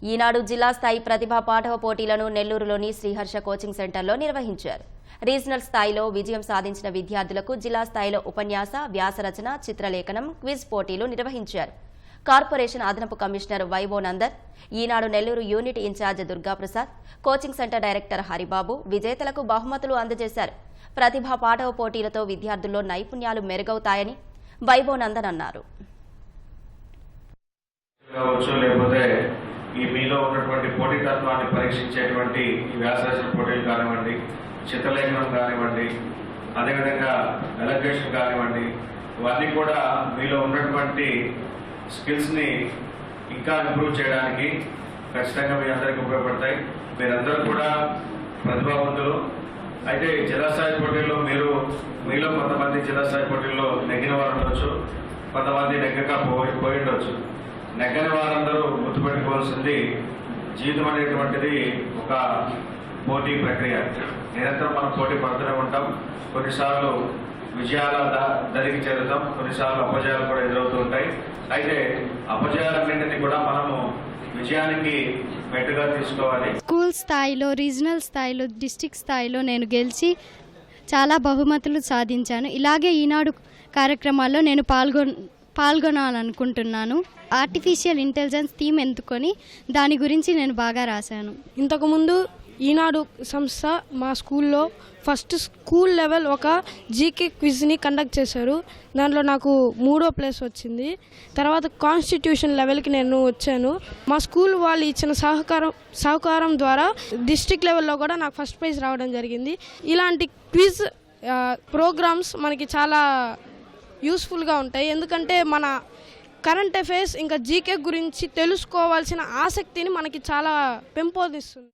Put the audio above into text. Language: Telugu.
ఈనాడు జిల్లా స్థాయి ప్రతిభా పాఠవ పోటీలను నెల్లూరులోని శ్రీహర్ష కోచింగ్ సెంటర్లో నిర్వహించారు. రీజనల్ స్థాయిలో విజయం సాధించిన విద్యార్థులకు జిల్లా స్థాయిలో ఉపన్యాస, వ్యాసరచన, చిత్రలేఖనం, క్విజ్ పోటీలు నిర్వహించారు. కార్పొరేషన్ అదనపు కమిషనర్ వైవో నందర్, Eenadu Nellore unit in charge Durgaprasad, coaching centre director Haribabu విజేతలకు బహుమతులు అందజేశారు. ప్రతిభా పాఠవ పోటీలతో విద్యార్థుల్లో నైపుణ్యాలు మెరుగవుతాయని వైవో నందన్ అన్నారు. ఈ మీలో ఉన్నటువంటి పోటీతత్వాన్ని పరీక్షించేటువంటి వ్యాసరచన పోటీలు కానివ్వండి, చిత్రలేఖనం కానివ్వండి, అదేవిధంగా ఎలక్ట్రేషన్ కానివ్వండి, ఇవన్నీ కూడా మీలో ఉన్నటువంటి స్కిల్స్ని ఇంకా ఇంప్రూవ్ చేయడానికి ఖచ్చితంగా మీ అందరికీ ఉపయోగపడతాయి. మీరందరూ కూడా ప్రతిభావంతులు. అయితే జిల్లా స్థాయి పోటీల్లో మీలో కొంతమంది జిల్లా స్థాయి పోటీల్లో నెగ్గిన వారు ఉండొచ్చు, కొంతమంది నెగ్గక పోయి ఉండొచ్చు. నెగ్గని వారందరూ గుర్తుపెట్టుకోవాల్సింది, జీవితం అనేటువంటిది ఒక పోటీ ప్రక్రియ. నిరంతరం మనం పోటీ పడుతూనే ఉంటాం. కొన్నిసార్లు విజయాల దరికి చేరుతాం, కొన్నిసార్లు అపజయాలు కూడా ఎదురవుతూ ఉంటాయి. అయితే అపజయాలన్నింటినీ కూడా మనము విజయానికి మెట్టుగా తీసుకోవాలి. స్కూల్ స్థాయిలో, రీజనల్ స్థాయిలో, డిస్ట్రిక్ట్ స్థాయిలో నేను గెలిచి చాలా బహుమతులు సాధించాను. ఇలాగే ఈనాడు కార్యక్రమాల్లో నేను పాల్గొనాలనుకుంటున్నాను. ఆర్టిఫిషియల్ ఇంటెలిజెన్స్ థీమ్ ఎంచుకొని దాని గురించి నేను బాగా రాశాను. ఇంతకుముందు ఈనాడు సంస్థ మా స్కూల్లో ఫస్ట్ స్కూల్ లెవెల్ ఒక జీకే క్విజ్ని కండక్ట్ చేశారు. దాంట్లో నాకు 3వ ప్లేస్ వచ్చింది. తర్వాత కాన్స్టిట్యూషన్ లెవెల్కి నేను వచ్చాను. మా స్కూల్ వాళ్ళు ఇచ్చిన సహకారం ద్వారా డిస్ట్రిక్ట్ లెవెల్లో కూడా నాకు ఫస్ట్ ప్రైజ్ రావడం జరిగింది. ఇలాంటి క్విజ్ ప్రోగ్రామ్స్ మనకి చాలా యూస్ఫుల్గా ఉంటాయి. ఎందుకంటే మన కరెంట్ అఫైర్స్ ఇంకా జీకే గురించి తెలుసుకోవాల్సిన ఆసక్తిని మనకి చాలా పెంపొందిస్తుంది.